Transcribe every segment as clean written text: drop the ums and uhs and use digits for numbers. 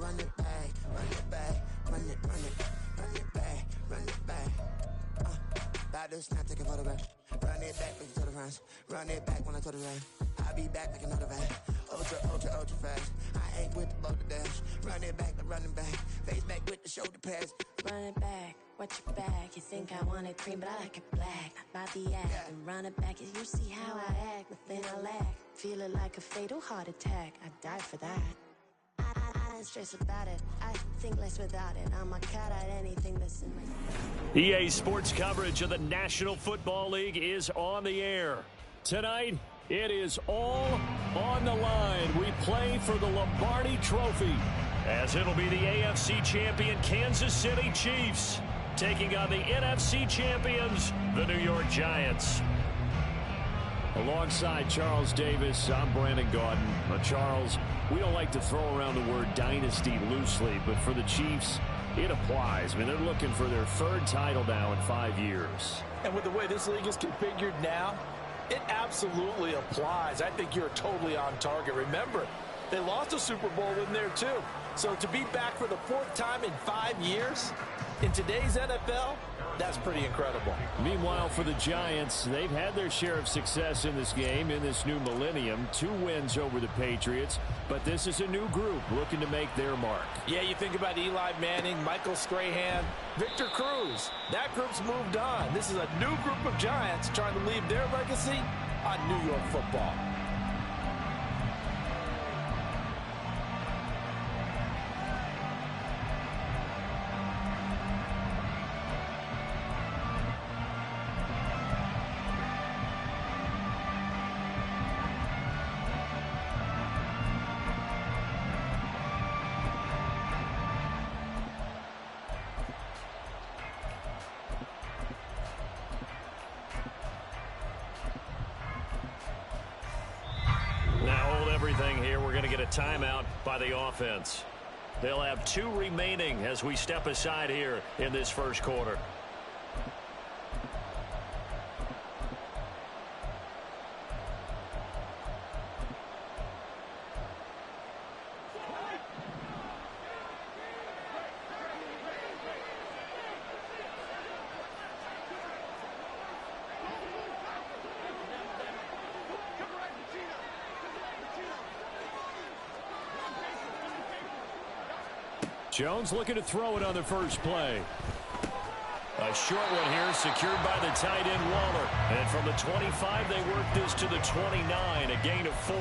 run it back, run it back, run it back, run it back. About to snap, take a photograph. Run it back, make it to the front. Run it back when I to the right. I'll be back like another van. Ultra fast. I ain't with the boat to dash. Run it back, I'm running back. Face back with the shoulder pads. Run it back, watch your back. You think I want it cream, but I like it black. Not by the act. And run it back, you see how I act. Nothing I lack. Feel it like a fatal heart attack. I'd die for that. I don't stress about it. I think less without it. I'm a cut at anything that's in my... EA Sports coverage of the National Football League is on the air. Tonight, it is all on the line. We play for the Lombardi Trophy, as it'll be the AFC champion Kansas City Chiefs taking on the NFC champions, the New York Giants. Alongside Charles Davis, I'm Brandon Gaudin. Charles, we don't like to throw around the word dynasty loosely, but for the Chiefs, it applies. I mean, they're looking for their third title now in 5 years. And with the way this league is configured now, it absolutely applies. I think you're totally on target. Remember, they lost a Super Bowl in there too. So to be back for the 4th time in 5 years in today's NFL, that's pretty incredible. Meanwhile, for the Giants, they've had their share of success in this game, in this new millennium. 2 wins over the Patriots, but this is a new group looking to make their mark. Yeah, you think about Eli Manning, Michael Strahan, Victor Cruz. That group's moved on. This is a new group of Giants trying to leave their legacy on New York football. Here, we're going to get a timeout by the offense. They'll have 2 remaining as we step aside here in this first quarter. Jones looking to throw it on the first play. A short one here, secured by the tight end Waller. And from the 25, they work this to the 29, a gain of 4.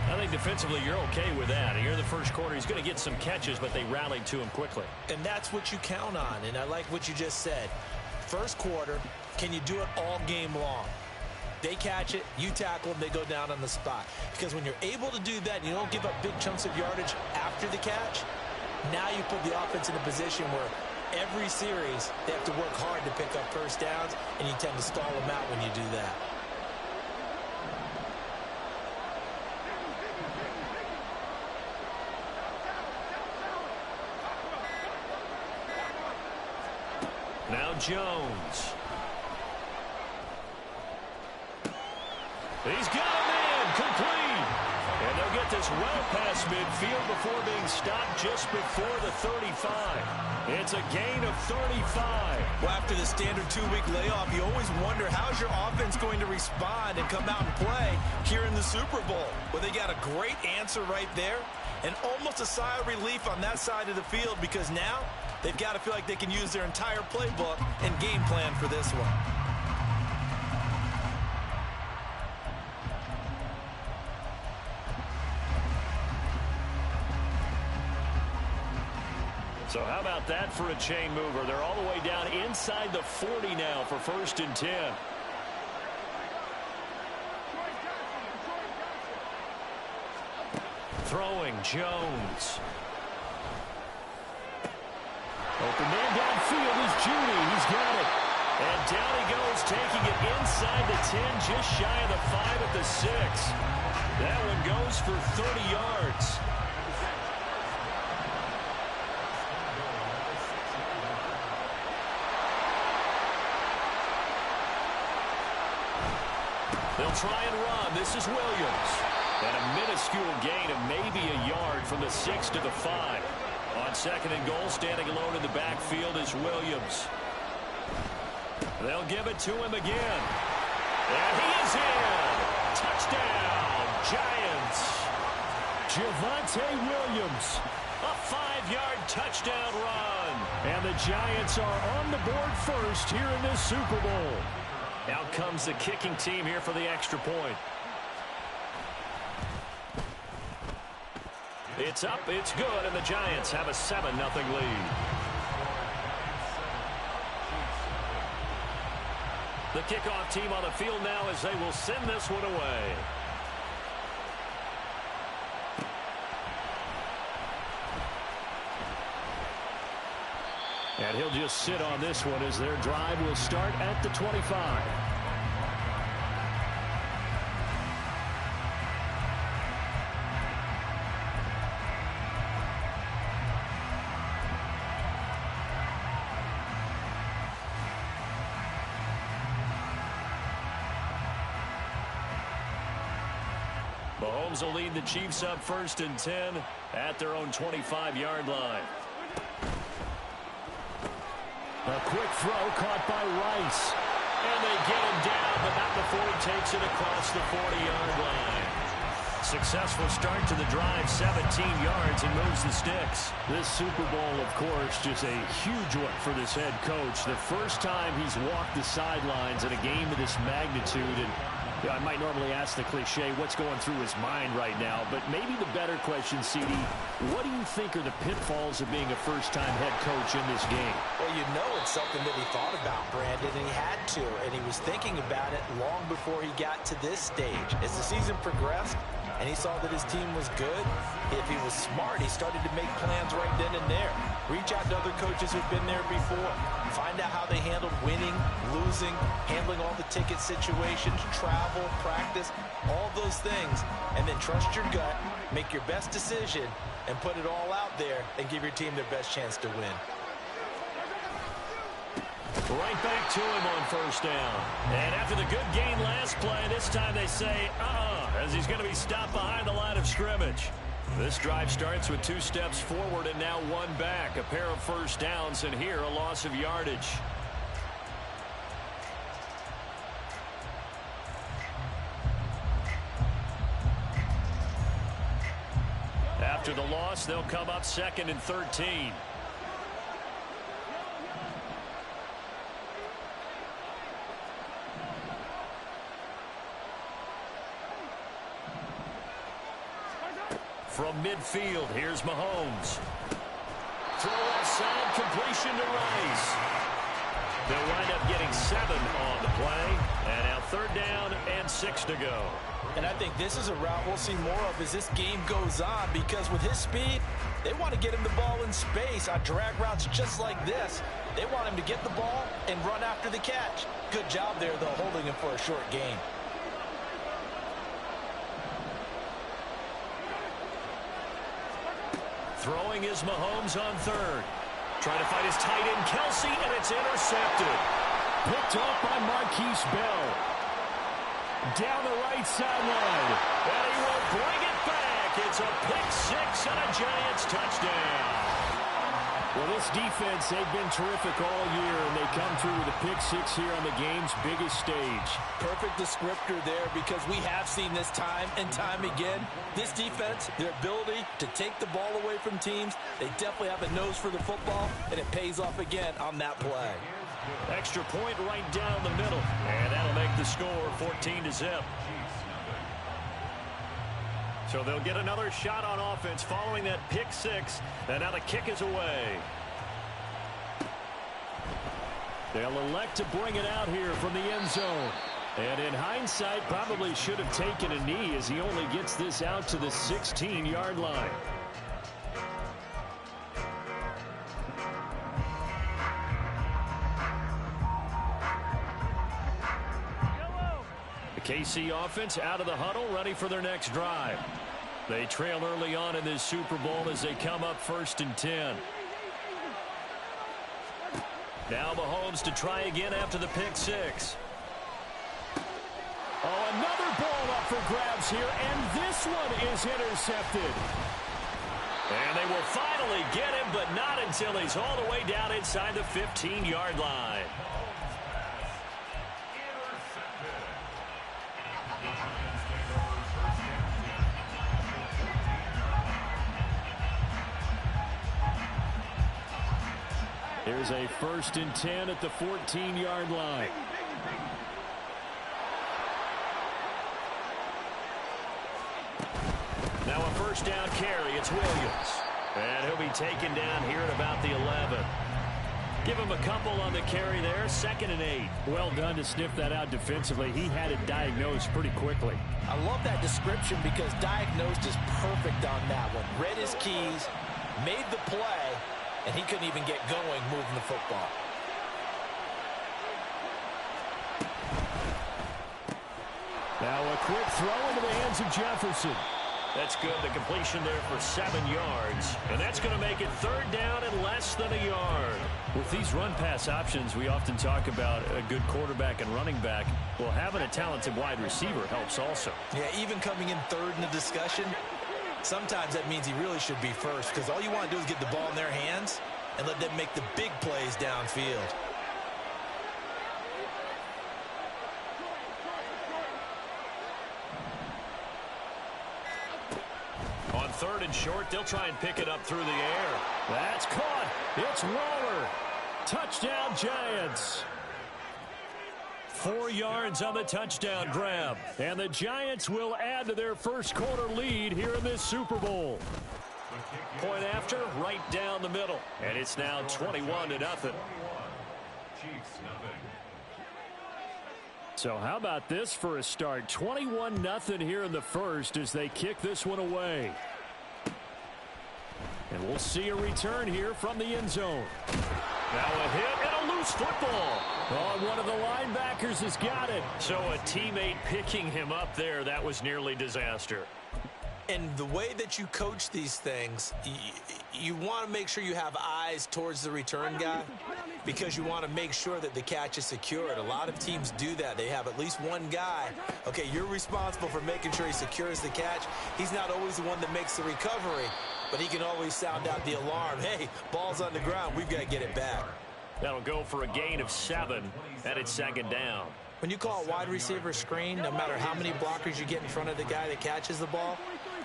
I think defensively you're okay with that. Here in the first quarter, he's going to get some catches, but they rallied to him quickly. And that's what you count on, and I like what you just said. First quarter, can you do it all game long? They catch it, you tackle them, they go down on the spot. Because when you're able to do that and you don't give up big chunks of yardage after the catch, now you put the offense in a position where every series they have to work hard to pick up first downs, and you tend to stall them out when you do that. Now Jones. He's got a man complete. And they'll get this well past midfield before being stopped just before the 35. It's a gain of 35. Well, after the standard 2-week layoff, you always wonder how's your offense going to respond and come out and play here in the Super Bowl. Well, they got a great answer right there and almost a sigh of relief on that side of the field, because now they've got to feel like they can use their entire playbook and game plan for this one. So how about that for a chain mover? They're all the way down inside the 40 now for 1st and 10. Throwing Jones. Open man downfield is Judy. He's got it. And down he goes, taking it inside the 10, just shy of the 5 at the 6. That one goes for 30 yards. They'll try and run. This is Williams. And a minuscule gain of maybe a yard from the 6 to the 5. On 2nd and goal, standing alone in the backfield is Williams. They'll give it to him again. And he is in. Touchdown, Giants. Javonte Williams. A 5-yard touchdown run. And the Giants are on the board first here in this Super Bowl. Out comes the kicking team here for the extra point. It's up, it's good, and the Giants have a 7-0 lead. The kickoff team on the field now as they will send this one away. And he'll just sit on this one as their drive will start at the 25. Mahomes will lead the Chiefs up 1st and 10 at their own 25-yard line. A quick throw caught by Rice. And they get him down, but not before he takes it across the 40-yard line. Successful start to the drive, 17 yards, and moves the sticks. This Super Bowl, of course, just a huge one for this head coach. The first time he's walked the sidelines in a game of this magnitude. And I might normally ask the cliche, what's going through his mind right now? But maybe the better question, CD, what do you think are the pitfalls of being a first-time head coach in this game? Well, you know it's something that he thought about, Brandon, and he had to. And he was thinking about it long before he got to this stage. As the season progressed and he saw that his team was good, if he was smart, he started to make plans right then and there. Reach out to other coaches who've been there before. Find out how they handled winning, losing, handling all the ticket situations, travel, practice, all those things. And then trust your gut, make your best decision, and put it all out there and give your team their best chance to win. Right back to him on 1st down. And after the good gain last play, this time they say, as he's going to be stopped behind the line of scrimmage. This drive starts with 2 steps forward and now 1 back. A pair of 1st downs, and here a loss of yardage. After the loss, they'll come up 2nd and 13. From midfield, here's Mahomes. Throw outside, completion to Rice. They'll wind up getting 7 on the play. And now 3rd down and 6 to go. And I think this is a route we'll see more of as this game goes on, because with his speed, they want to get him the ball in space on drag routes just like this. They want him to get the ball and run after the catch. Good job there, though, holding him for a short gain. Throwing is Mahomes on 3rd. Trying to fight his tight end, Kelsey, and it's intercepted. Picked off by Marquise Bell. Down the right sideline. And he will bring it back. It's a pick-6 and a Giants touchdown. Well, this defense, they've been terrific all year, and they come through with a pick-6 here on the game's biggest stage. Perfect descriptor there, because we have seen this time and time again. This defense, their ability to take the ball away from teams, they definitely have a nose for the football, and it pays off again on that play. Extra point right down the middle, and that'll make the score 14-0. So they'll get another shot on offense following that pick-6, and now the kick is away. They'll elect to bring it out here from the end zone. And in hindsight, probably should have taken a knee as he only gets this out to the 16-yard line. The KC offense out of the huddle, ready for their next drive. They trail early on in this Super Bowl as they come up 1st and 10. Now Mahomes to try again after the pick-6. Oh, another ball up for grabs here, and this one is intercepted. And they will finally get him, but not until he's all the way down inside the 15-yard line. Here's a 1st and 10 at the 14-yard line. Now a 1st down carry. It's Williams. And he'll be taken down here at about the 11. Give him a couple on the carry there. 2nd and 8. Well done to sniff that out defensively. He had it diagnosed pretty quickly. I love that description because diagnosed is perfect on that one. Read his keys, made the play, and he couldn't even get going moving the football. Now a quick throw into the hands of Jefferson. That's good. The completion there for 7 yards. And that's going to make it 3rd down and less than a yard. With these run-pass options, we often talk about a good quarterback and running back. Well, having a talented wide receiver helps also. Yeah, even coming in 3rd in the discussion, sometimes that means he really should be first because all you want to do is get the ball in their hands and let them make the big plays downfield. On 3rd and short, they'll try and pick it up through the air. That's caught. It's Waller. Touchdown, Giants. 4 yards on the touchdown grab. And the Giants will add to their first quarter lead here in this Super Bowl. Point after, right down the middle. And it's now 21-0. So how about this for a start? 21-0 here in the first as they kick this one away. And we'll see a return here from the end zone. Now a hit and a loose football. Oh, one of the linebackers has got it. So a teammate picking him up there, that was nearly disaster. And the way that you coach these things, you want to make sure you have eyes towards the return guy because you want to make sure that the catch is secured. A lot of teams do that. They have at least one guy. Okay, you're responsible for making sure he secures the catch. He's not always the one that makes the recovery, but he can always sound out the alarm. Hey, ball's on the ground. We've got to get it back. That'll go for a gain of 7, and it's 2nd down. When you call a wide receiver screen, no matter how many blockers you get in front of the guy that catches the ball,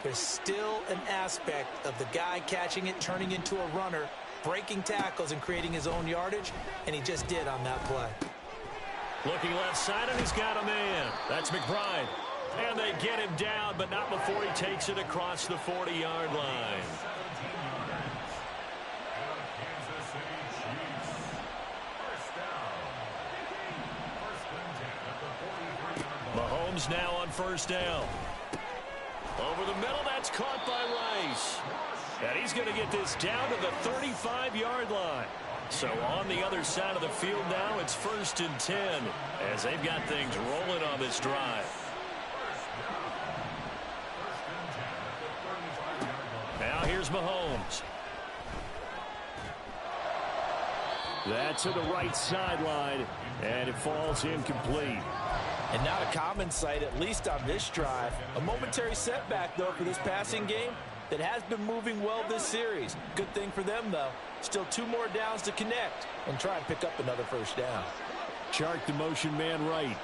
there's still an aspect of the guy catching it, turning into a runner, breaking tackles and creating his own yardage, and he just did on that play. Looking left side, and he's got a man. That's McBride. And they get him down, but not before he takes it across the 40-yard line. Mahomes now on 1st down. Over the middle, that's caught by Rice. And he's going to get this down to the 35-yard line. So on the other side of the field now, it's 1st and 10 as they've got things rolling on this drive. Now here's Mahomes. That's to the right sideline, and it falls incomplete. And not a common sight, at least on this drive. A momentary setback, though, for this passing game that has been moving well this series. Good thing for them, though. Still 2 more downs to connect and try and pick up another 1st down. Chark the motion man right.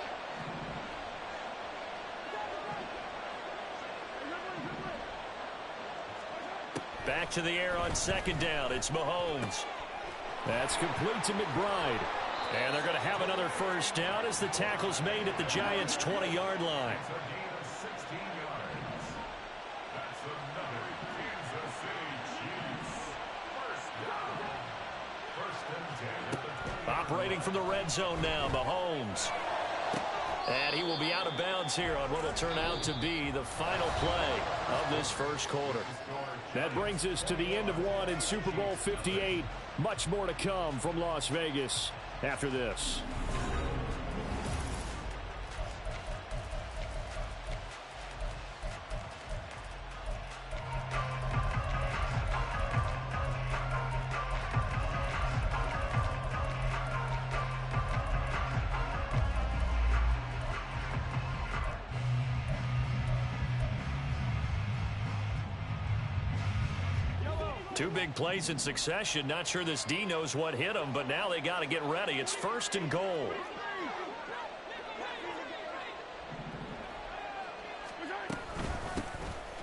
Back to the air on 2nd down. It's Mahomes. That's complete to McBride. And they're going to have another 1st down as the tackle's made at the Giants' 20-yard line. Operating from the red zone now, Mahomes. And he will be out of bounds here on what will turn out to be the final play of this first quarter. That brings us to the end of one in Super Bowl 58. Much more to come from Las Vegas after this. Two big plays in succession. Not sure this D knows what hit him, but now they got to get ready. It's 1st and goal.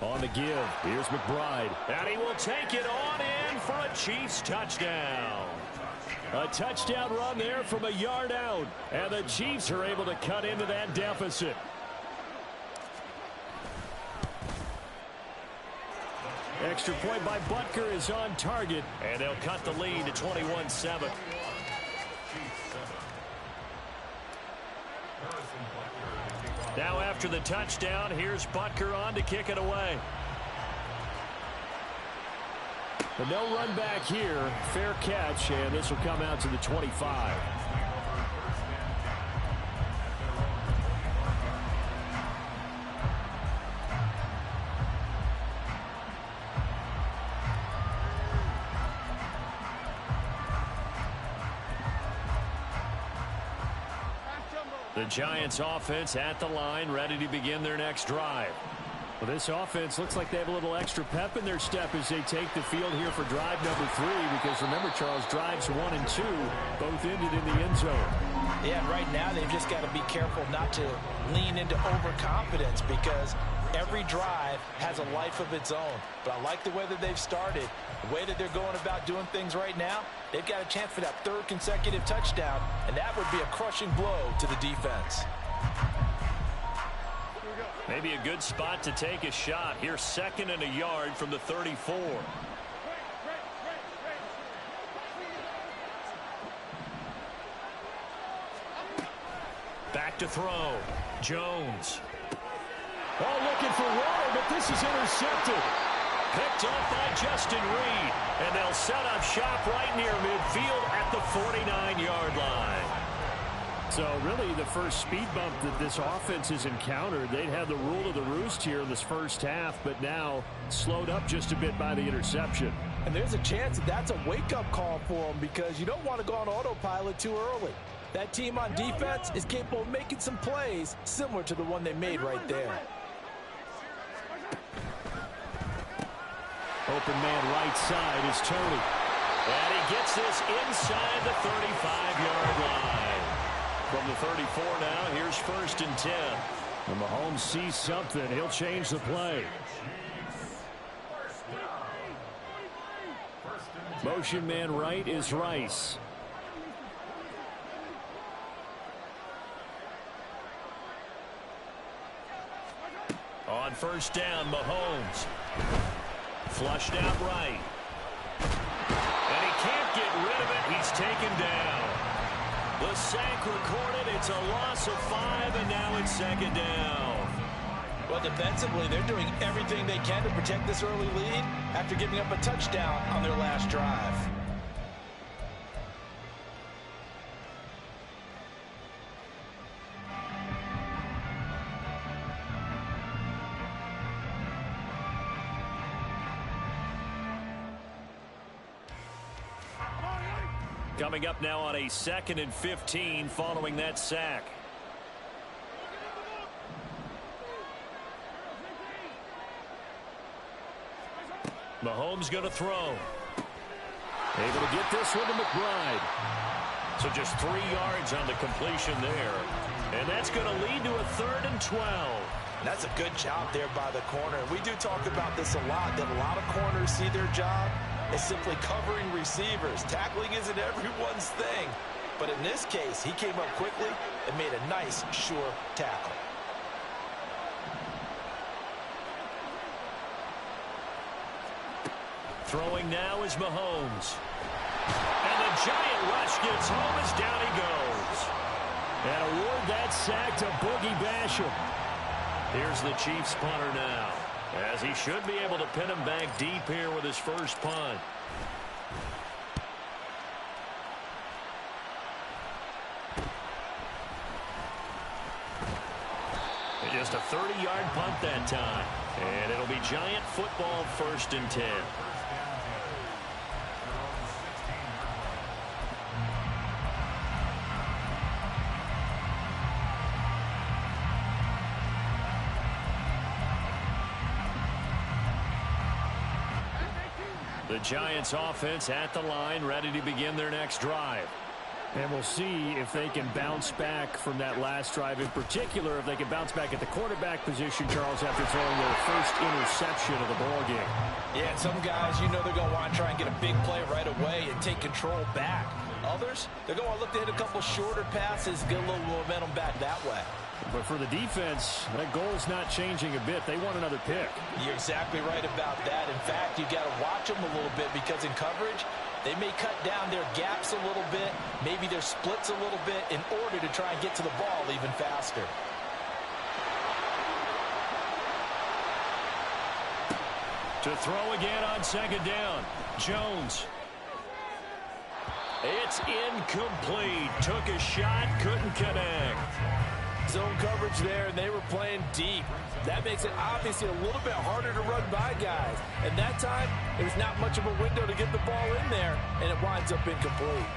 On the give, here's McBride. And he will take it on in for a Chiefs touchdown. A touchdown run there from a yard out. And the Chiefs are able to cut into that deficit. Extra point by Butker is on target. And they'll cut the lead to 21-7. Now after the touchdown, here's Butker on to kick it away. But no run back here. Fair catch, and this will come out to the 25. The Giants offense at the line, ready to begin their next drive. Well, this offense looks like they have a little extra pep in their step as they take the field here for drive number 3. Because remember, Charles, drives 1 and 2 both ended in the end zone. Yeah, and right now they've just got to be careful not to lean into overconfidence because every drive has a life of its own. But I like the way that they've started, the way that they're going about doing things right now. They've got a chance for that 3rd consecutive touchdown, and that would be a crushing blow to the defense. Maybe a good spot to take a shot. Here's 2nd and a yard from the 34. Back to throw. Jones. Oh, looking for water, but this is intercepted. Picked off by Justin Reed. And they'll set up shop right near midfield at the 49-yard line. So really the first speed bump that this offense has encountered. They'd had the rule of the roost here in this first half, but now slowed up just a bit by the interception. And there's a chance that that's a wake-up call for them because you don't want to go on autopilot too early. That team on defense is capable of making some plays similar to the one they made right there. Open man right side is Tony. And he gets this inside the 35-yard line. From the 34 now, here's 1st and 10. When Mahomes sees something, he'll change the play. Motion man right is Rice. On 1st down, Mahomes. Flushed out right. And he can't get rid of it. He's taken down. The sack recorded. It's a loss of 5, and now it's 2nd down. Well, defensively, they're doing everything they can to protect this early lead after giving up a touchdown on their last drive. Coming up now on a 2nd and 15 following that sack. Mahomes going to throw. Able to get this one to McBride. So just 3 yards on the completion there. And that's going to lead to a 3rd and 12. That's a good job there by the corner. We do talk about this a lot, that a lot of corners see their job is simply covering receivers. Tackling isn't everyone's thing. But in this case, he came up quickly and made a nice, sure tackle. Throwing now is Mahomes. And the giant rush gets home as down he goes. And award that sack to Boogie Basham. Here's the Chiefs punter now, as he should be able to pin him back deep here with his first punt. Just a 30-yard punt that time. And it'll be Giant football, 1st and 10. The Giants offense at the line, ready to begin their next drive. And we'll see if they can bounce back from that last drive. In particular, if they can bounce back at the quarterback position, Charles, after throwing their first interception of the ball game. Yeah, and some guys, you know they're going to want to try and get a big play right away and take control back. Others, they're going to look to hit a couple shorter passes, get a little momentum back that way. But for the defense, that goal's not changing a bit. They want another pick. You're exactly right about that. In fact, you've got to watch them a little bit because in coverage, they may cut down their gaps a little bit, maybe their splits a little bit in order to try and get to the ball even faster. To throw again on second down. Jones. It's incomplete. Took a shot, couldn't connect. Zone coverage there, and they were playing deep. That makes it obviously a little bit harder to run by guys. And that time, there's not much of a window to get the ball in there, and it winds up incomplete.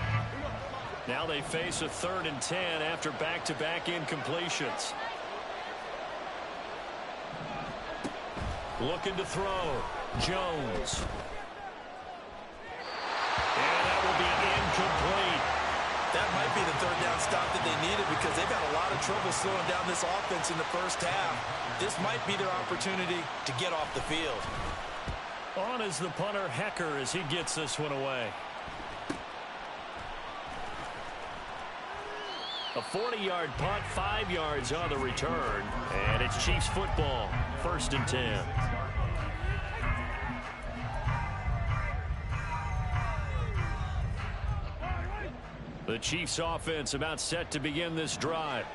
Now they face a 3rd and 10 after back-to-back incompletions. Looking to throw. Jones. And that will be incomplete. That might be the 3rd down stop that they needed because they've had a lot of trouble slowing down this offense in the first half. This might be their opportunity to get off the field. On is the punter, Hecker, as he gets this one away. A 40-yard punt, 5 yards on the return. And it's Chiefs football, 1st and 10. The Chiefs offense about set to begin this drive.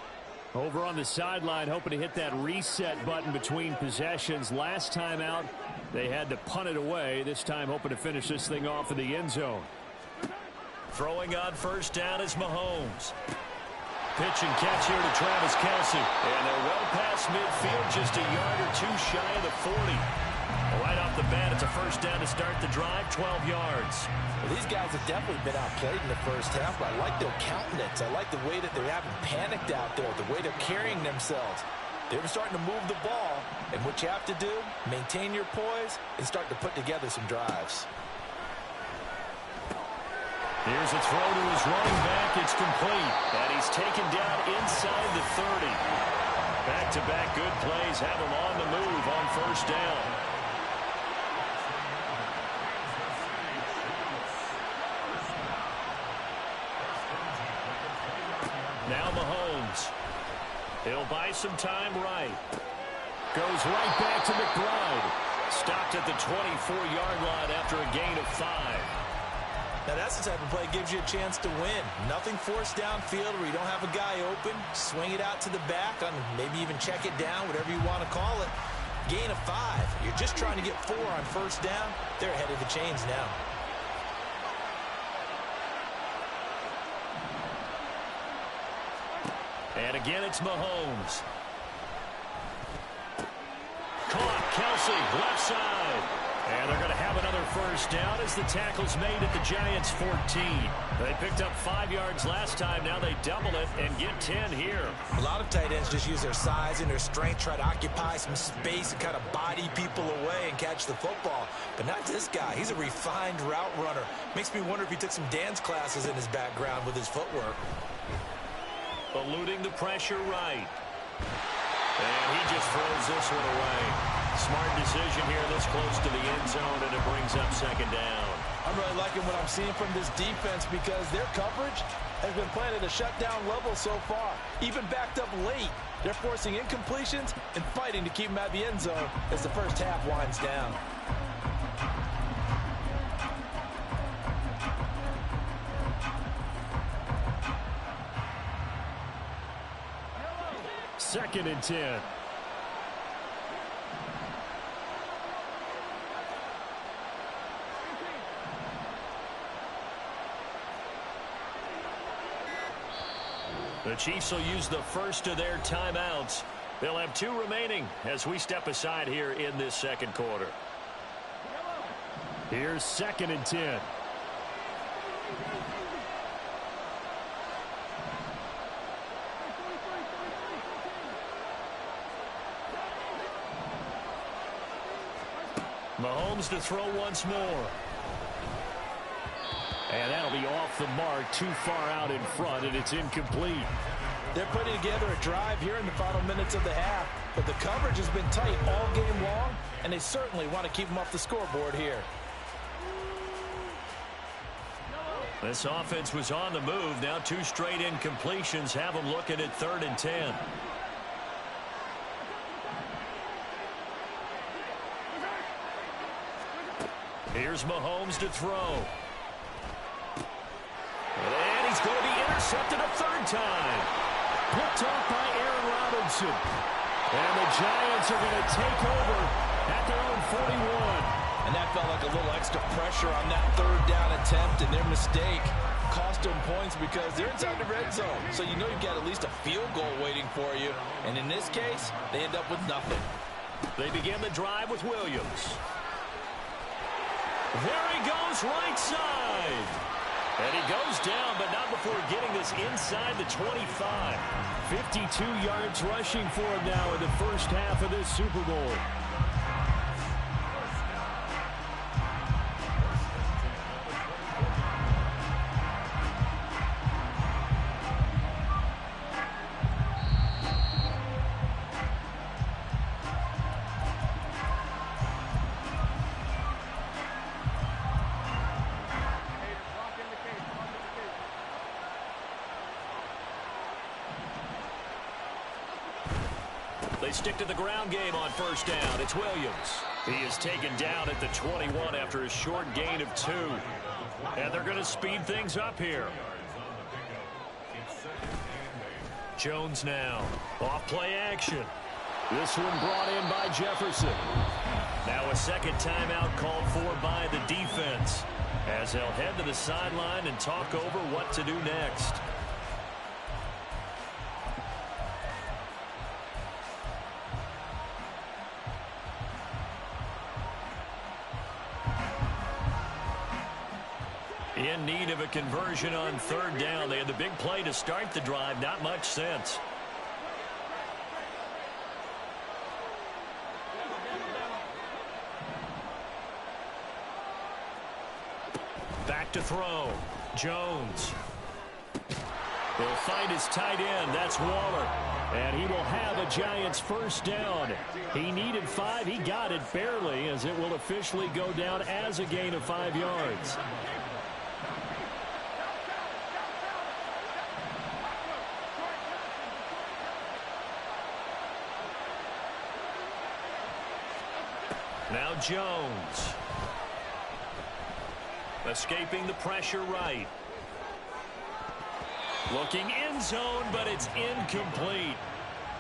Over on the sideline, hoping to hit that reset button between possessions. Last time out, they had to punt it away. This time, hoping to finish this thing off in the end zone. Throwing on 1st down is Mahomes. Pitch and catch here to Travis Kelce. And they're well past midfield, just a yard or two shy of the 40. Right off the bat, it's a 1st down to start the drive, 12 yards. Well, these guys have definitely been outplayed in the first half, but I like their countenance. I like the way that they haven't panicked out there, the way they're carrying themselves. They're starting to move the ball, and what you have to do, maintain your poise and start to put together some drives. Here's a throw to his running back. It's complete, and he's taken down inside the 30. Back-to-back good plays have him on the move on 1st down. Now Mahomes. He'll buy some time right. Goes right back to McBride. Stopped at the 24-yard line after a gain of 5. Now that's the type of play that gives you a chance to win. Nothing forced downfield where you don't have a guy open. Swing it out to the back, maybe even check it down, whatever you want to call it. Gain of 5. You're just trying to get 4 on 1st down. They're ahead of the chains now. And again, it's Mahomes. Caught, Kelce, left side. And they're going to have another 1st down as the tackle's made at the Giants' 14. They picked up 5 yards last time. Now they double it and get 10 here. A lot of tight ends just use their size and their strength, try to occupy some space and kind of body people away and catch the football. But not this guy. He's a refined route runner. Makes me wonder if he took some dance classes in his background with his footwork. Eluding the pressure right. And he just throws this one away. Smart decision here this close to the end zone, and it brings up 2nd down. I'm really liking what I'm seeing from this defense because their coverage has been playing at a shutdown level so far. Even backed up late, they're forcing incompletions and fighting to keep them at the end zone as the first half winds down. Second and 10. The Chiefs will use the first of their timeouts. They'll have 2 remaining as we step aside here in this 2nd quarter. Here's 2nd and 10. Mahomes to throw once more. And that'll be off the mark, too far out in front, and it's incomplete. They're putting together a drive here in the final minutes of the half, but the coverage has been tight all game long, and they certainly want to keep them off the scoreboard here. This offense was on the move. Now 2 straight incompletions have them looking at 3rd and 10. Here's Mahomes to throw. And he's going to be intercepted a 3rd time. Picked off by Aaron Robinson. And the Giants are going to take over at their own 41. And that felt like a little extra pressure on that 3rd down attempt, and their mistake cost them points because they're inside the red zone. So you know you've got at least a field goal waiting for you. And in this case, they end up with nothing. They begin the drive with Williams. There he goes, right side. And he goes down, but not before getting this inside the 25. 52 yards rushing for him now in the first half of this Super Bowl. They stick to the ground game on 1st down. It's Williams. He is taken down at the 21 after a short gain of 2. And they're going to speed things up here. Jones now. Off play action. This one brought in by Jefferson. Now a second timeout called for by the defense, as they'll head to the sideline and talk over what to do next. In need of a conversion on 3rd down. They had the big play to start the drive. Not much sense. Back to throw. Jones. He'll find his tight end. That's Waller. And he will have a Giants 1st down. He needed 5. He got it barely, as it will officially go down as a gain of 5 yards. Now Jones. Escaping the pressure right. Looking end zone, but it's incomplete.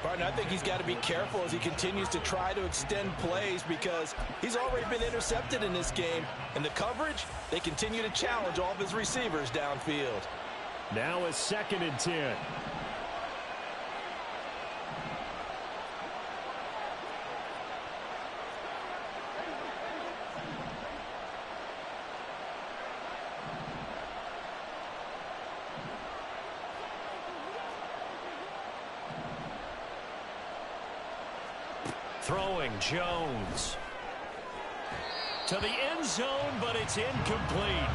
Partner, I think he's got to be careful as he continues to try to extend plays because he's already been intercepted in this game. And the coverage, they continue to challenge all of his receivers downfield. Now a 2nd and 10. Throwing Jones. To the end zone, but it's incomplete.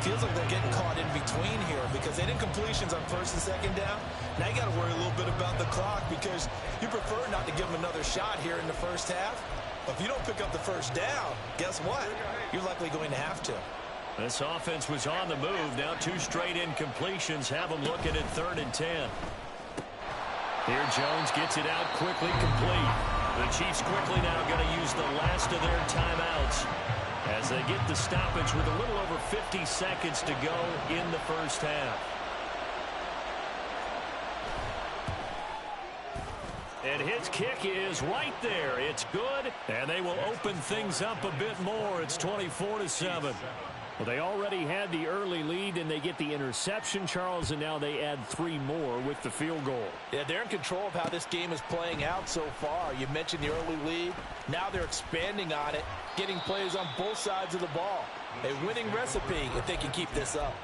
Feels like they're getting caught in between here because they did completions on 1st and 2nd down. Now you got to worry a little bit about the clock because you prefer not to give them another shot here in the 1st half. But if you don't pick up the 1st down, guess what? You're likely going to have to. This offense was on the move. Now 2 straight incompletions have them looking at 3rd and 10. Here Jones gets it out quickly, complete. The Chiefs quickly now going to use the last of their timeouts as they get the stoppage with a little over 50 seconds to go in the 1st half. And his kick is right there. It's good, and they will open things up a bit more. It's 24-7. Well, they already had the early lead, and they get the interception, Charles, and now they add 3 more with the field goal. Yeah, they're in control of how this game is playing out so far. You mentioned the early lead. Now they're expanding on it, getting plays on both sides of the ball. A winning recipe if they can keep this up.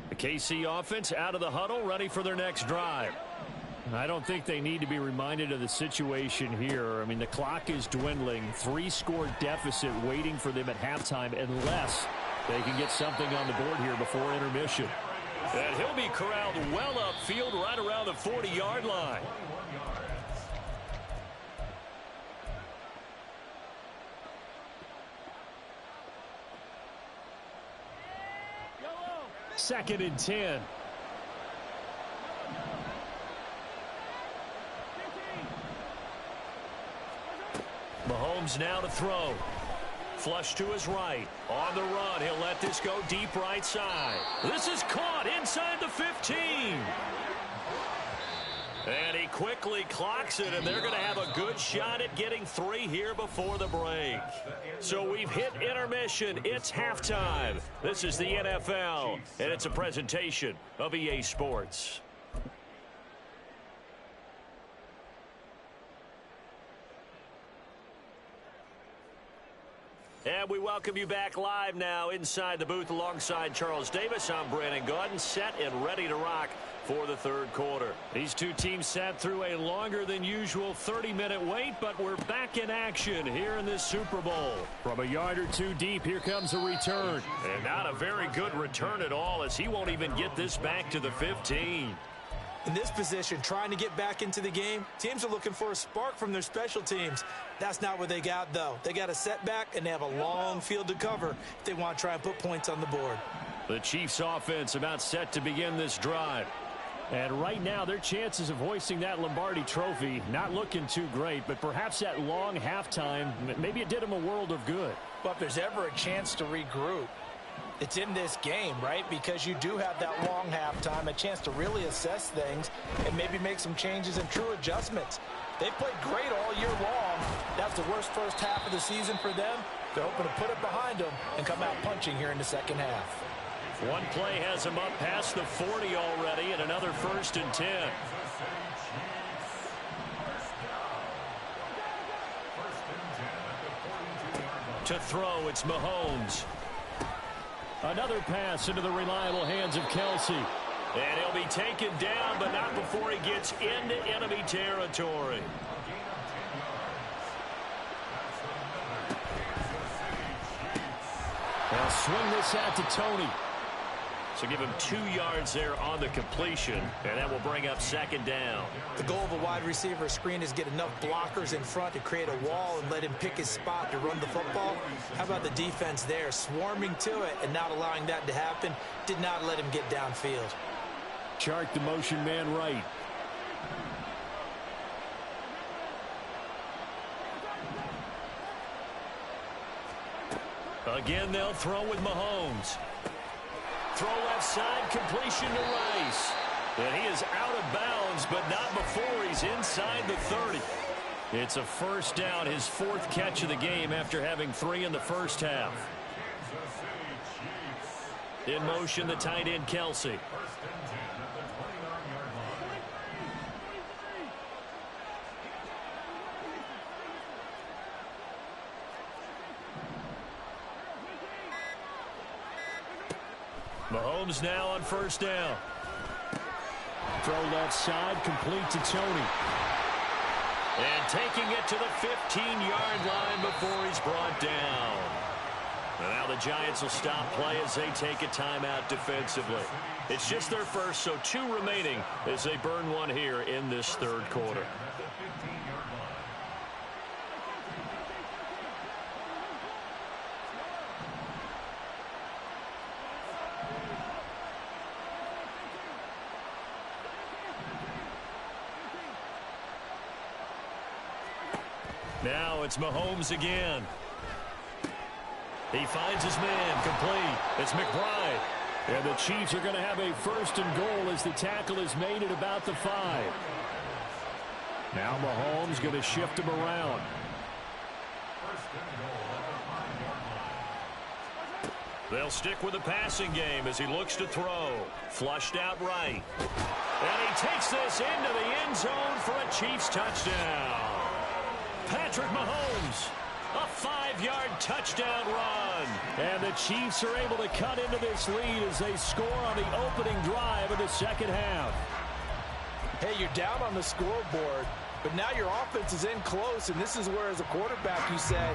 The KC offense out of the huddle, ready for their next drive. I don't think they need to be reminded of the situation here. I mean, the clock is dwindling. 3-score deficit waiting for them at halftime unless they can get something on the board here before intermission. And he'll be corralled well upfield right around the 40-yard line. Second and 10. Mahomes now to throw. Flush to his right. On the run, he'll let this go deep right side. This is caught inside the 15. And he quickly clocks it, and they're going to have a good shot at getting 3 here before the break. So we've hit intermission. It's halftime. This is the NFL, and it's a presentation of EA Sports. And we welcome you back live now inside the booth alongside Charles Davis. I'm Brandon Gaudin, set and ready to rock for the third quarter. These two teams sat through a longer than usual 30-minute wait, but we're back in action here in this Super Bowl. From a yard or two deep, here comes a return. And not a very good return at all, as he won't even get this back to the 15. In this position, trying to get back into the game, teams are looking for a spark from their special teams. That's not what they got, though. They got a setback, and they have a long field to cover if they want to try and put points on the board. The Chiefs offense about set to begin this drive. And right now, their chances of hoisting that Lombardi trophy not looking too great, but perhaps that long halftime, maybe it did them a world of good. But if there's ever a chance to regroup, it's in this game, right? Because you do have that long halftime, a chance to really assess things and maybe make some changes and true adjustments. They played great all year long. That's the worst first half of the season for them. They're hoping to put it behind them and come out punching here in the second half. One play has them up past the 40 already, and another 1st and 10. To throw, it's Mahomes. Another pass into the reliable hands of Kelsey. And he'll be taken down, but not before he gets into enemy territory. They'll swing this out to Tony. So give him 2 yards there on the completion, and that will bring up 2nd down. The goal of a wide receiver screen is get enough blockers in front to create a wall and let him pick his spot to run the football. How about the defense there, swarming to it and not allowing that to happen? Did not let him get downfield. Chart the motion man right. Again, they'll throw with Mahomes. Throw left side, completion to Rice. And he is out of bounds, but not before he's inside the 30. It's a 1st down, his 4th catch of the game after having 3 in the first half. In motion, the tight end, Kelsey. Mahomes now on 1st down. Throw left side, complete to Tony. And taking it to the 15-yard line before he's brought down. And now the Giants will stop play as they take a timeout defensively. It's just their first, so 2 remaining as they burn 1 here in this 3rd quarter. Now it's Mahomes again. He finds his man, complete. It's McBride. And the Chiefs are going to have a 1st and goal as the tackle is made at about the 5. Now Mahomes going to shift him around. They'll stick with the passing game as he looks to throw. Flushed out right. And he takes this into the end zone for a Chiefs touchdown. Patrick Mahomes, a 5-yard touchdown run. And the Chiefs are able to cut into this lead as they score on the opening drive of the second half. Hey, you're down on the scoreboard, but now your offense is in close, and this is where, as a quarterback, you say,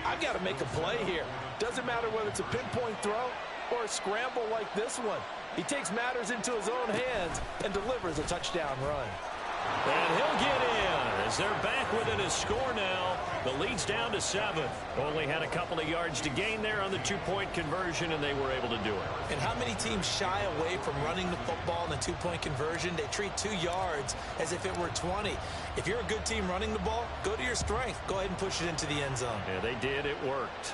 I've got to make a play here. Doesn't matter whether it's a pinpoint throw or a scramble like this one. He takes matters into his own hands and delivers a touchdown run. And he'll get in as they're back within a score now. The lead's down to 7. Only had a couple of yards to gain there on the 2-point conversion, and they were able to do it. And how many teams shy away from running the football in the 2-point conversion? They treat 2 yards as if it were 20. If you're a good team running the ball, go to your strength. Go ahead and push it into the end zone. Yeah, they did. It worked.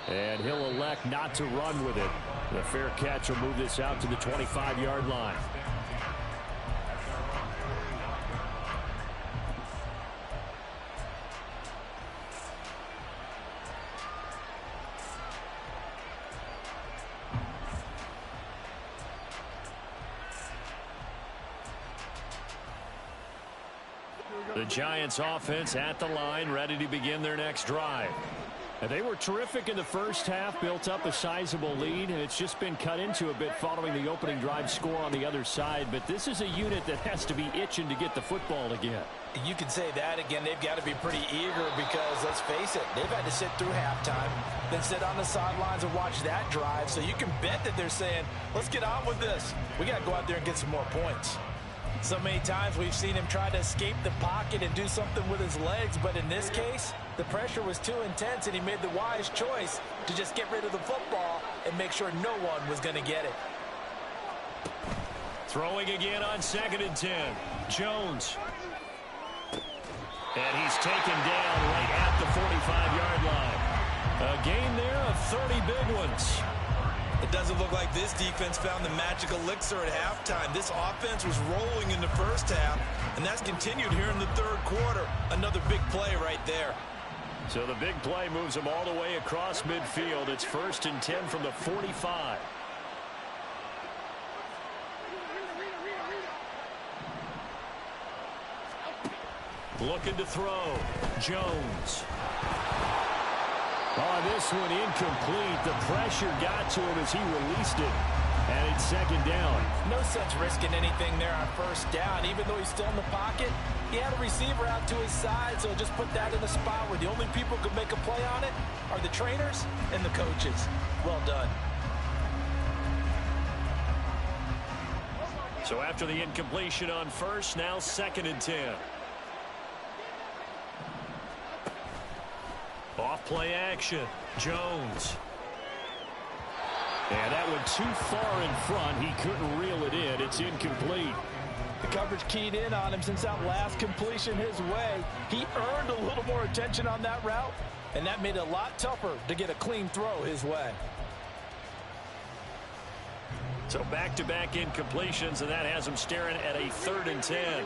And he'll elect not to run with it. The fair catch will move this out to the 25-yard line. The Giants offense at the line, ready to begin their next drive. And they were terrific in the first half, built up a sizable lead, and it's just been cut into a bit following the opening drive score on the other side. But this is a unit that has to be itching to get the football again. You can say that again. They've got to be pretty eager because, let's face it, they've had to sit through halftime, then sit on the sidelines and watch that drive. So you can bet that they're saying, let's get on with this. We got to go out there and get some more points. So many times we've seen him try to escape the pocket and do something with his legs, but in this case, the pressure was too intense, and he made the wise choice to just get rid of the football and make sure no one was going to get it. Throwing again on 2nd and 10. Jones. And he's taken down right at the 45-yard line. A gain there of 30 big ones. It doesn't look like this defense found the magic elixir at halftime. This offense was rolling in the first half, and that's continued here in the third quarter. Another big play right there. So the big play moves them all the way across midfield. It's 1st and 10 from the 45. Looking to throw. Jones. Oh, this one incomplete. The pressure got to him as he released it. And it's 2nd down. No sense risking anything there on 1st down. Even though he's still in the pocket, he had a receiver out to his side, so just put that in a spot where the only people who can make a play on it are the trainers and the coaches. Well done. So after the incompletion on 1st, now 2nd and 10. Off play action. Jones. And that went too far in front. He couldn't reel it in. It's incomplete. The coverage keyed in on him since that last completion his way. He earned a little more attention on that route, and that made it a lot tougher to get a clean throw his way. So back-to-back incompletions, and that has him staring at a 3rd and 10.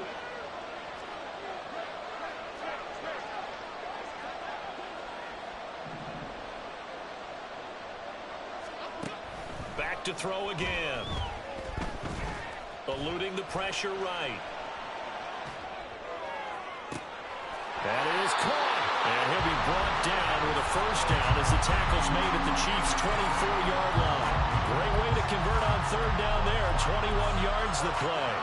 Back to throw again. Eluding the pressure right. That is caught. And he'll be brought down with a 1st down as the tackle's made at the Chiefs' 24-yard line. Great way to convert on 3rd down there. 21 yards the play.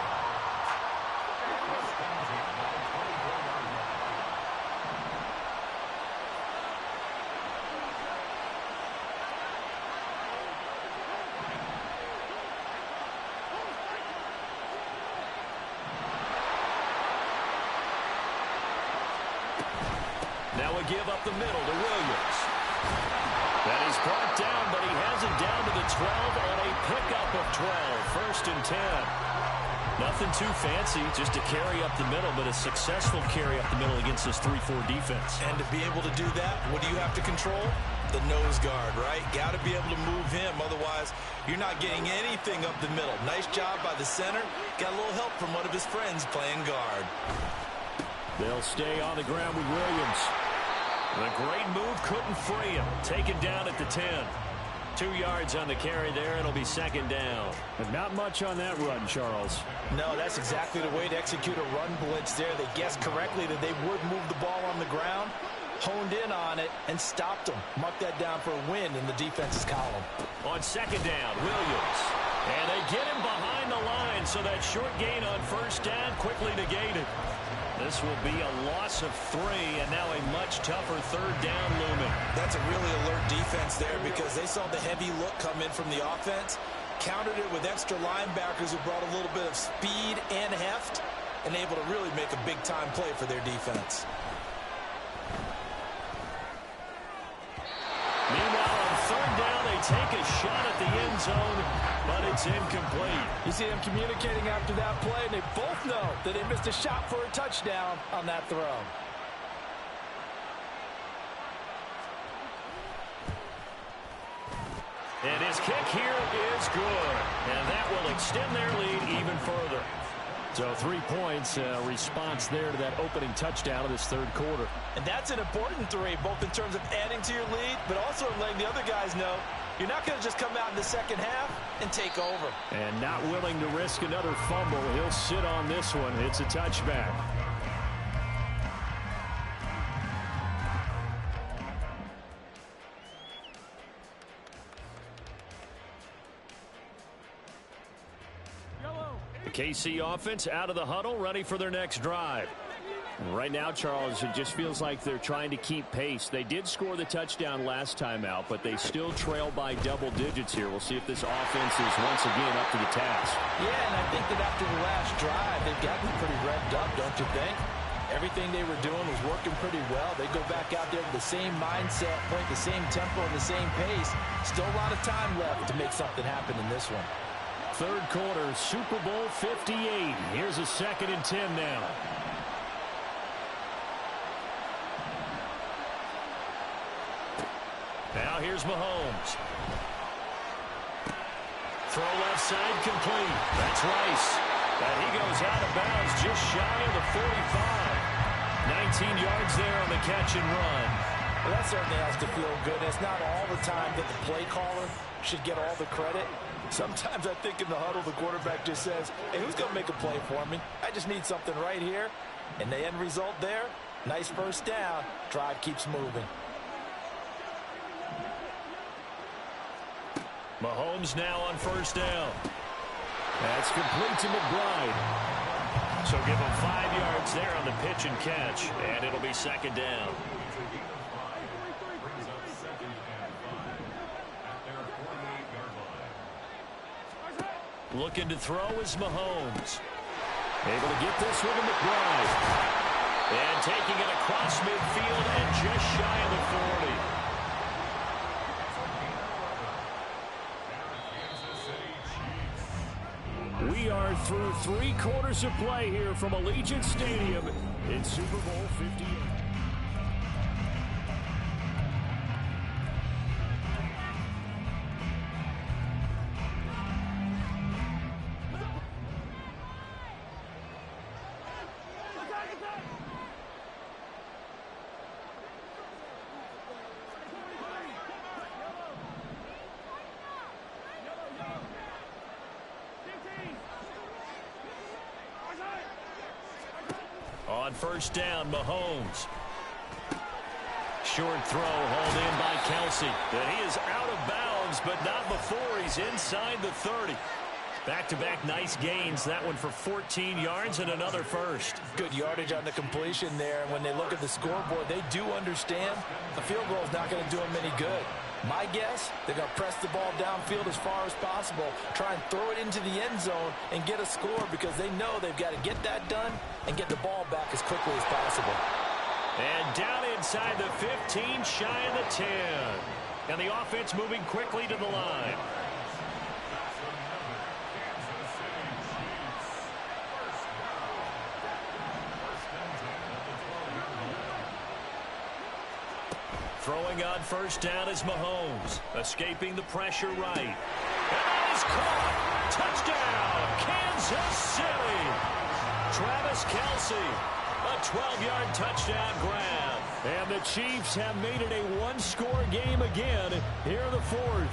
Now a give up the middle to Williams. That is brought down, but he has it down to the 12 on a pickup of 12. 1st and 10. Nothing too fancy, just a carry up the middle, but a successful carry up the middle against this 3-4 defense. And to be able to do that, what do you have to control? The nose guard, right? Got to be able to move him. Otherwise, you're not getting anything up the middle. Nice job by the center. Got a little help from one of his friends playing guard. They'll stay on the ground with Williams. The great move couldn't free him. Taken down at the 10. 2 yards on the carry there. It'll be 2nd down. But not much on that run, Charles. No, that's exactly the way to execute a run blitz there. They guessed correctly that they would move the ball on the ground, honed in on it and stopped them. Mark that down for a win in the defense's column. On second down, Williams. And they get him behind the line, so that short gain on first down quickly negated. This will be a loss of 3, and now a much tougher third down looming. That's a really alert defense there because they saw the heavy look come in from the offense, countered it with extra linebackers who brought a little bit of speed and heft, and able to really make a big-time play for their defense. Meanwhile, on third down, they take a shot at the end zone, but it's incomplete. You see them communicating after that play, and they both know that they missed a shot for a touchdown on that throw. And his kick here is good, and that will extend their lead even further. So 3 points, response there to that opening touchdown of this third quarter. And that's an important 3, both in terms of adding to your lead, but also letting the other guys know you're not going to just come out in the second half and take over. And not willing to risk another fumble. He'll sit on this one. It's a touchback. The KC offense out of the huddle, ready for their next drive. Right now, Charles, it just feels like they're trying to keep pace. They did score the touchdown last time out, but they still trail by double digits here. We'll see if this offense is once again up to the task. Yeah, and I think that after the last drive, they've gotten pretty revved up, don't you think? Everything they were doing was working pretty well. They go back out there with the same mindset, playing the same tempo and the same pace. Still a lot of time left to make something happen in this one. Third quarter, Super Bowl 58. Here's a 2nd and 10 now. Now here's Mahomes. Throw left side complete. That's Rice. And he goes out of bounds just shy of the 45. 19 yards there on the catch and run. Well, that certainly has to feel good. It's not all the time that the play caller should get all the credit. Sometimes I think in the huddle, the quarterback just says, hey, who's going to make a play for me? I just need something right here. And the end result there, nice first down. Drive keeps moving. Mahomes now on first down. That's complete to McBride. So give him 5 yards there on the pitch and catch, and it'll be 2nd down. Looking to throw is Mahomes. Able to get this one to McBride. And taking it across midfield and just shy of the 40. We are through 3 quarters of play here from Allegiant Stadium in Super Bowl 58. On first down, Mahomes. Short throw hauled in by Kelsey. And he is out of bounds, but not before he's inside the 30. Back-to-back nice gains. That one for 14 yards and another first. Good yardage on the completion there. And when they look at the scoreboard, they do understand the field goal is not going to do them any good. My guess, they're going to press the ball downfield as far as possible, try and throw it into the end zone and get a score because they know they've got to get that done and get the ball back as quickly as possible. And down inside the 15, shy of the 10. And the offense moving quickly to the line. Throwing on first down is Mahomes. Escaping the pressure right. And that is caught. Touchdown, Kansas City. Travis Kelce. A 12-yard touchdown grab. And the Chiefs have made it a one-score game again here in the 4th.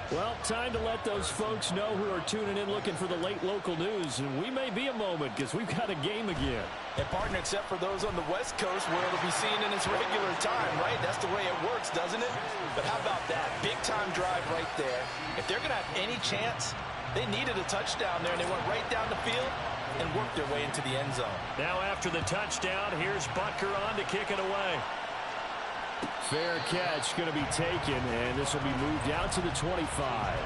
Well, time to let those folks know who are tuning in looking for the late local news. And we may be a moment because we've got a game again. And partner, except for those on the West Coast where it'll be seen in its regular time, right? That's the way it works, doesn't it? But how about that? Big-time drive right there. If they're going to have any chance, they needed a touchdown there, and they went right down the field and worked their way into the end zone. Now after the touchdown, here's Butker on to kick it away. Fair catch going to be taken, and this will be moved out to the 25.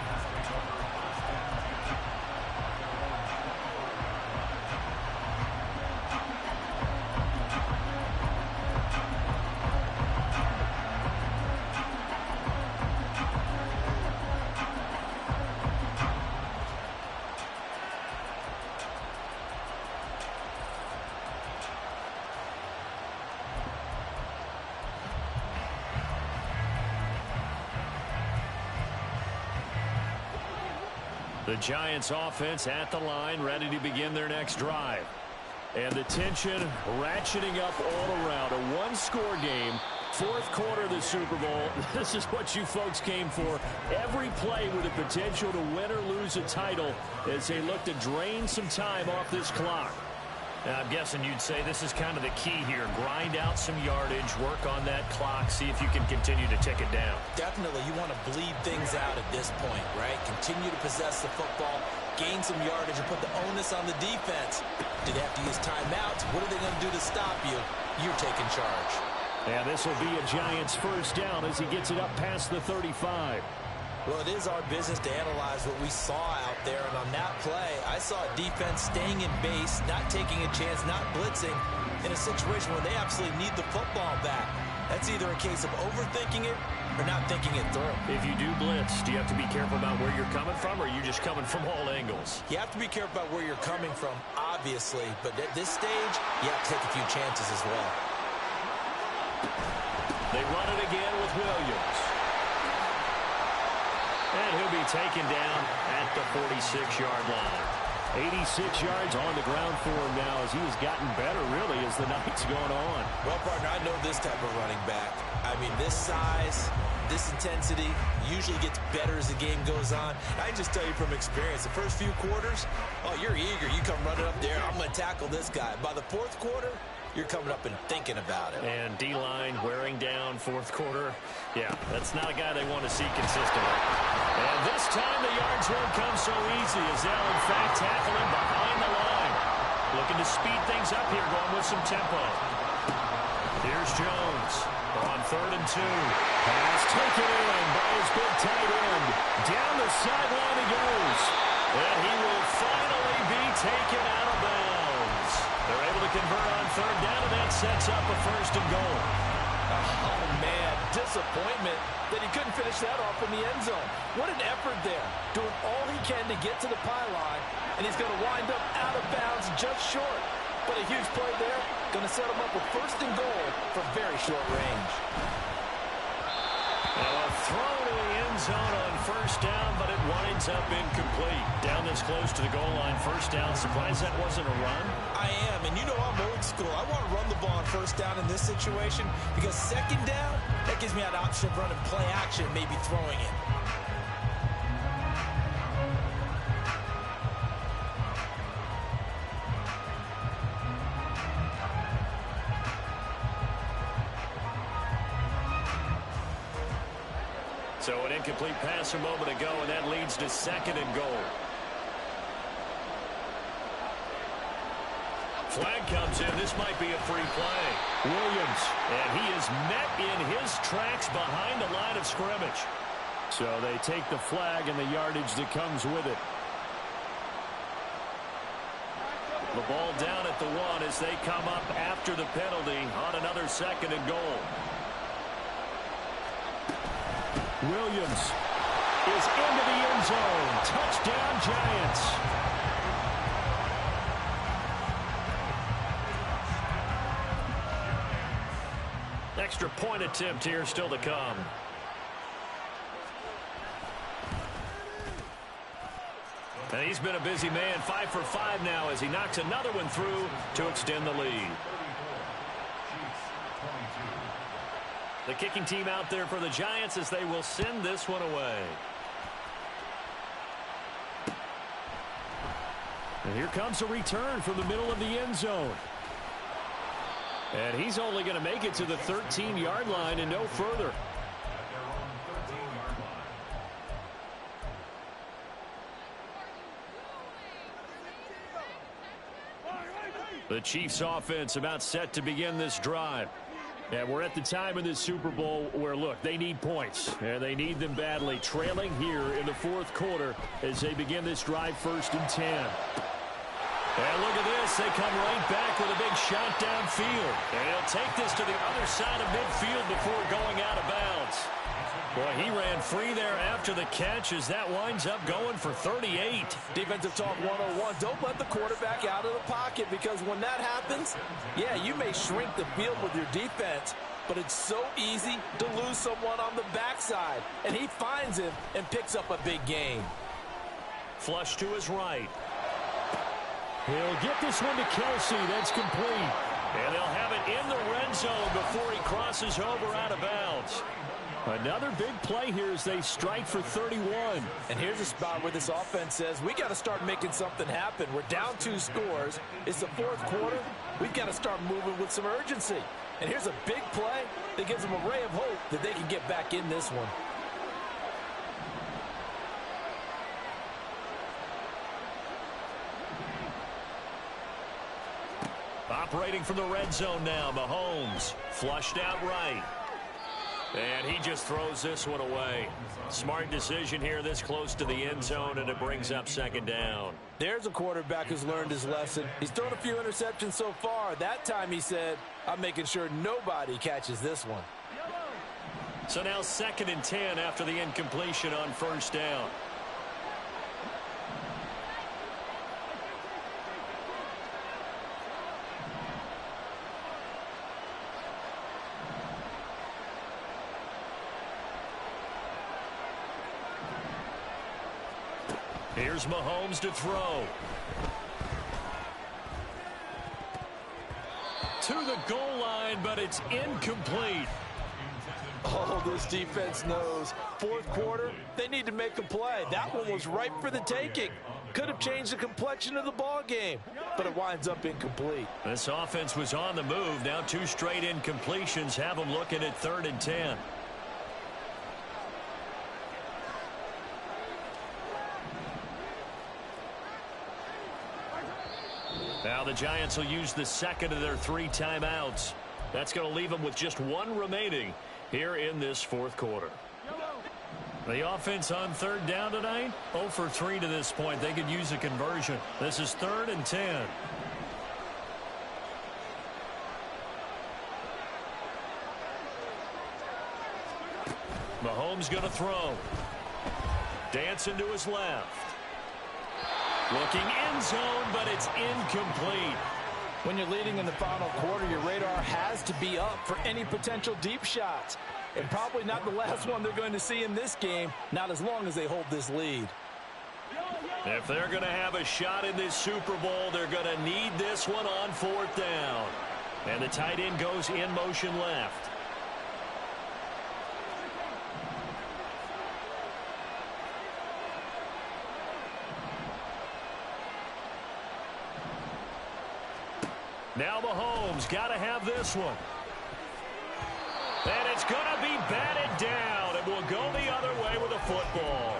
The Giants offense at the line, ready to begin their next drive. And the tension ratcheting up all around. A one-score game, fourth quarter of the Super Bowl. This is what you folks came for. Every play with the potential to win or lose a title as they look to drain some time off this clock. Now, I'm guessing you'd say this is kind of the key here. Grind out some yardage, work on that clock, see if you can continue to tick it down. Definitely, you want to bleed things out at this point, right? Continue to possess the football, gain some yardage, and put the onus on the defense. Do they have to use timeouts? What are they going to do to stop you? You're taking charge. And this will be a Giants first down as he gets it up past the 35. Well, it is our business to analyze what we saw out there, and on that play, I saw a defense staying in base, not taking a chance, not blitzing, in a situation where they absolutely need the football back. That's either a case of overthinking it or not thinking it through. If you do blitz, do you have to be careful about where you're coming from, or are you just coming from all angles? You have to be careful about where you're coming from, obviously, but at this stage, you have to take a few chances as well. They run it again with Williams. And he'll be taken down at the 46-yard line. 86 yards on the ground for him now as he has gotten better, really, as the night's going on. Well, partner, I know this type of running back. I mean, this size, this intensity usually gets better as the game goes on. I can just tell you from experience, the first few quarters, oh, you're eager. You come running up there, I'm going to tackle this guy. By the fourth quarter, you're coming up and thinking about it. And D-line wearing down fourth quarter. Yeah, that's not a guy they want to see consistently. And this time the yards won't come so easy as they'll, in fact, tackle him behind the line. Looking to speed things up here, going with some tempo. Here's Jones on 3rd and 2. Pass taken in by his big tight end. Down the sideline he goes. And he will finally be taken out of bounds. They're able to convert on 3rd down, and that sets up a 1st and goal. Oh, man, disappointment that he couldn't finish that off in the end zone. What an effort there, doing all he can to get to the pylon, and he's going to wind up out of bounds just short. But a huge play there, going to set him up with 1st and goal from very short range. Now a throw to the end zone on 1st down, but it winds up incomplete. Down this close to the goal line, 1st down. Surprised that wasn't a run? I am, and you know I'm old school. I want to run the ball on 1st down in this situation because 2nd down, that gives me an option of running play action, maybe throwing it. So an incomplete pass a moment ago, and that leads to 2nd and goal. Flag comes in. This might be a free play. Williams, and he is met in his tracks behind the line of scrimmage. So they take the flag and the yardage that comes with it. The ball down at the 1 as they come up after the penalty on another 2nd and goal. Williams is into the end zone. Touchdown, Giants. Extra point attempt here still to come. And he's been a busy man, 5 for 5 now as he knocks another one through to extend the lead. The kicking team out there for the Giants as they will send this one away. And here comes a return from the middle of the end zone. And he's only going to make it to the 13-yard line and no further. The Chiefs offense about set to begin this drive. And we're at the time in this Super Bowl where, look, they need points. And they need them badly. Trailing here in the fourth quarter as they begin this drive 1st and 10. And look at this. They come right back with a big shot downfield. And he'll take this to the other side of midfield before going out of bounds. Boy, he ran free there after the catch as that winds up going for 38. Defensive talk 101. Don't let the quarterback out of the pocket, because when that happens, yeah, you may shrink the field with your defense, but it's so easy to lose someone on the backside. And he finds him and picks up a big gain. Flush to his right. He'll get this one to Kelsey. That's complete. And they'll have it in the red zone before he crosses over out of bounds. Another big play here as they strike for 31. And here's a spot where this offense says, we got to start making something happen. We're down 2 scores. It's the fourth quarter. We've got to start moving with some urgency. And here's a big play that gives them a ray of hope that they can get back in this one. Operating from the red zone now, Mahomes flushed out right. And he just throws this one away. Smart decision here this close to the end zone, and it brings up 2nd down. There's a quarterback who's learned his lesson. He's thrown a few interceptions so far. That time he said, I'm making sure nobody catches this one. So now 2nd and 10 after the incompletion on 1st down. Here's Mahomes to throw. To the goal line, but it's incomplete. Oh, this defense knows. Fourth quarter, they need to make a play. That one was ripe for the taking. Could have changed the complexion of the ball game, but it winds up incomplete. This offense was on the move. Now 2 straight incompletions have them looking at 3rd and 10. Now the Giants will use the 2nd of their 3 timeouts. That's going to leave them with just 1 remaining here in this fourth quarter. The offense on 3rd down tonight, 0 for 3 to this point. They could use a conversion. This is 3rd and 10. Mahomes going to throw. Dancing to his left. Looking end zone, but it's incomplete. When you're leading in the final quarter, your radar has to be up for any potential deep shots. And probably not the last one they're going to see in this game, not as long as they hold this lead. If they're going to have a shot in this Super Bowl, they're going to need this one on 4th down. And the tight end goes in motion left. Now Mahomes got to have this one. And it's going to be batted down. It will go the other way with a football.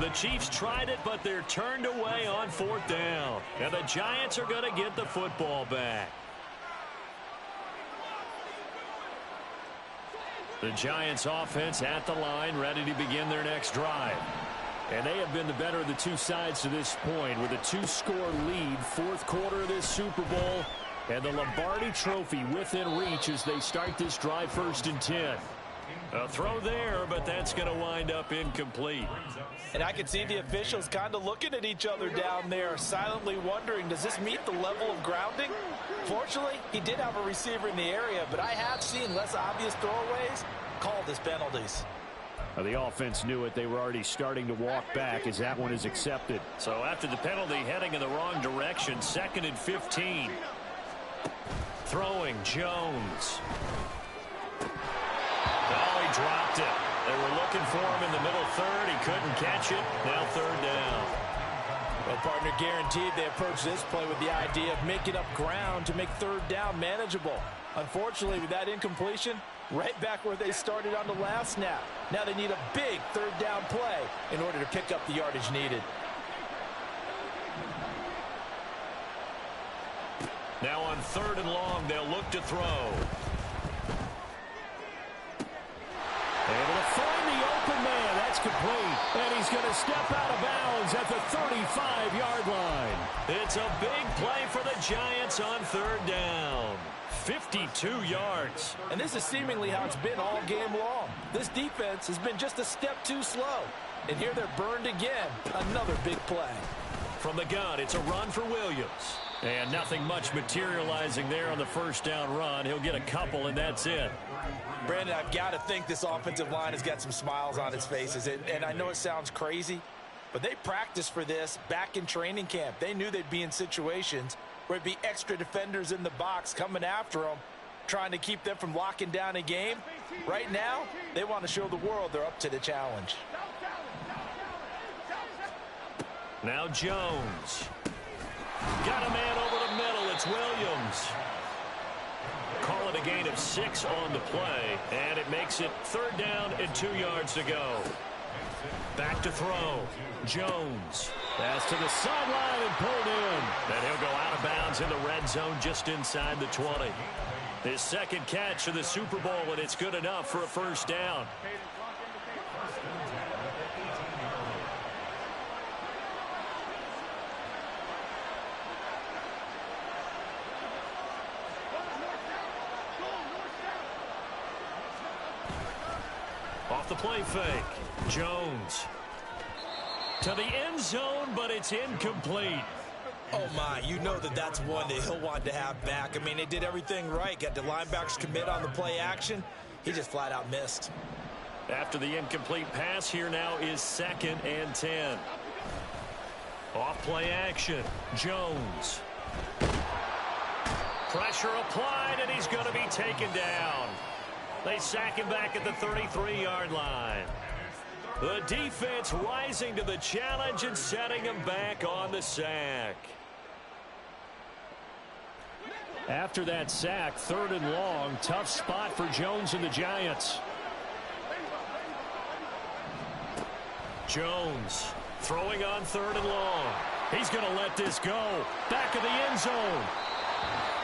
The Chiefs tried it, but they're turned away on 4th down. And the Giants are going to get the football back. The Giants offense at the line, ready to begin their next drive. And they have been the better of the 2 sides to this point with a 2-score lead, fourth quarter of this Super Bowl. And the Lombardi Trophy within reach as they start this drive 1st and 10. A throw there, but that's going to wind up incomplete. And I can see the officials kind of looking at each other down there, silently wondering, does this meet the level of grounding? Fortunately, he did have a receiver in the area, but I have seen less obvious throwaways called as penalties. The offense knew it. They were already starting to walk back as that one is accepted. So after the penalty, heading in the wrong direction, 2nd and 15. Throwing Jones. Oh, he dropped it. They were looking for him in the middle 3rd. He couldn't catch it. Now 3rd down. Well, partner, guaranteed they approach this play with the idea of making up ground to make third down manageable. Unfortunately, with that incompletion, right back where they started on the last snap. Now they need a big third down play in order to pick up the yardage needed. Now on 3rd and long, they'll look to throw. Able to find the open man. That's complete. And he's going to step out of bounds at the 35-yard line. It's a big play for the Giants on 3rd down. 52 yards. And this is seemingly how it's been all game long. This defense has been just a step too slow. And here they're burned again. Another big play. From the gun, it's a run for Williams. And nothing much materializing there on the first down run. He'll get a couple, and that's it. Brandon, I've got to think this offensive line has got some smiles on its faces. And I know it sounds crazy, but they practiced for this back in training camp. They knew they'd be in situations where it'd be extra defenders in the box coming after them, trying to keep them from locking down a game. Right now, they want to show the world they're up to the challenge. Now Jones. Got a man over the middle. It's Williams. Call it a gain of 6 on the play, and it makes it 3rd down and 2 yards to go. Back to throw. Jones. Pass to the sideline and pulled in. And he'll go out of bounds in the red zone just inside the 20. His second catch of the Super Bowl, and it's good enough for a first down. Off the play fake. Jones. To the end zone, but it's incomplete. Oh, my. You know that's one that he'll want to have back. I mean, they did everything right. Got the linebackers commit on the play action. He just flat out missed. After the incomplete pass, here now is 2nd and 10. Off play action. Jones. Pressure applied, and he's going to be taken down. They sack him back at the 33-yard line. The defense rising to the challenge and setting him back on the sack. After that sack, 3rd and long, tough spot for Jones and the Giants. Jones throwing on 3rd and long. He's going to let this go. Back of the end zone.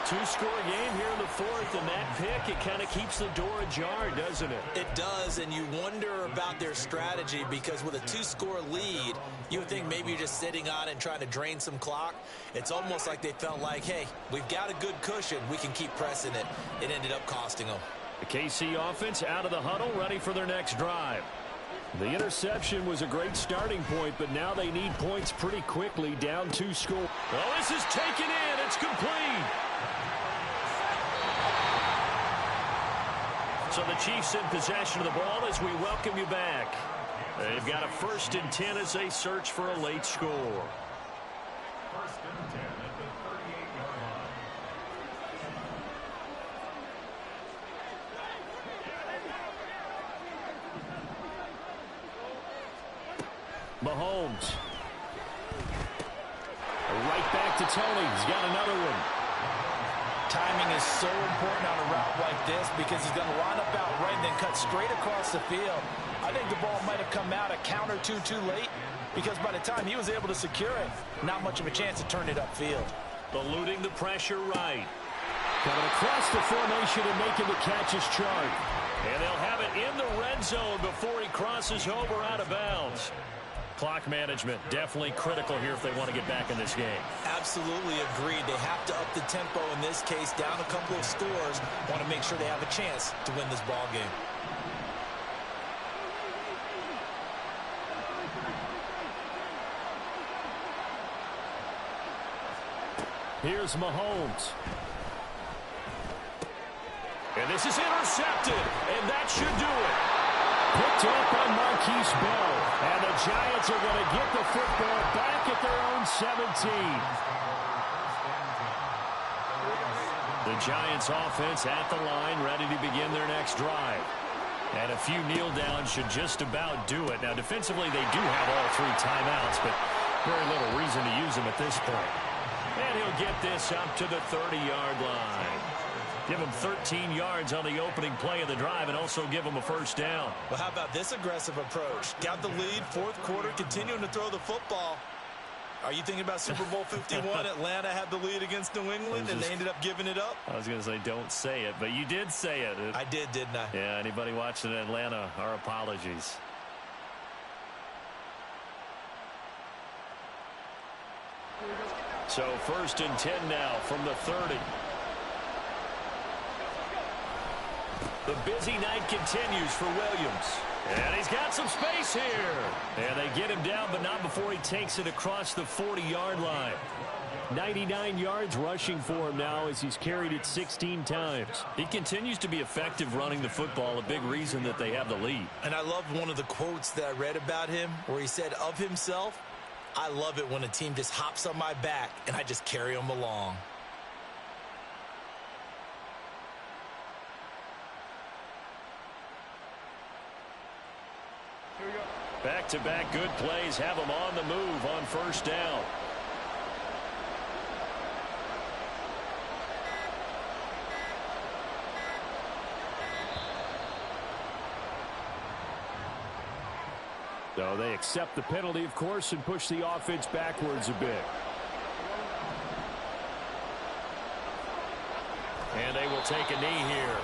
2-score game here in the 4th, and that pick, it kind of keeps the door ajar, doesn't it? It does, and you wonder about their strategy because with a 2-score lead, you would think maybe you're just sitting on it and trying to drain some clock. It's almost like they felt like, hey, we've got a good cushion. We can keep pressing it. It ended up costing them. The KC offense out of the huddle, ready for their next drive. The interception was a great starting point, but now they need points pretty quickly, down 2 score. Oh, this is taken in. It's complete. So the Chiefs in possession of the ball as we welcome you back. They've got a 1st and 10 as they search for a late score. 1st and 10 at the 38-yard line. Mahomes. Right back to Tony. He's got another one. Timing is so important on a route like this because he's going to line up out right and then cut straight across the field. I think the ball might have come out a count or two too late because by the time he was able to secure it, not much of a chance to turn it upfield. Eluding the pressure right. Coming across the formation and making the catch is Chart. And they'll have it in the red zone before he crosses over out of bounds. Clock management definitely critical here if they want to get back in this game. Absolutely agreed. They have to up the tempo in this case, down a couple of scores. Want to make sure they have a chance to win this ball game. Here's Mahomes. And this is intercepted, and that should do it. Picked up by Marquise Bell. And the Giants are going to get the football back at their own 17. The Giants offense at the line, ready to begin their next drive. And a few kneel downs should just about do it. Now, defensively, they do have all 3 timeouts, but Very little reason to use him at this point. And he'll get this up to the 30-yard line. Give him 13 yards on the opening play of the drive and also give him a first down. Well, how about this aggressive approach? Got the lead, fourth quarter, continuing to throw the football. Are you thinking about Super Bowl 51? Atlanta had the lead against New England, and they ended up giving it up? I was going to say don't say it, but you did say it. I did, didn't I? Yeah, anybody watching in Atlanta, our apologies. So 1st and 10 now from the 30. The busy night continues for Williams. And he's got some space here. And they get him down, but not before he takes it across the 40-yard line. 99 yards rushing for him now as he's carried it 16 times. He continues to be effective running the football, a big reason that they have the lead. And I love one of the quotes that I read about him where he said of himself, "I love it when a team just hops on my back and I just carry them along." Back-to-back good plays have him on the move on first down. So they accept the penalty, of course, and push the offense backwards a bit. And they will take a knee here.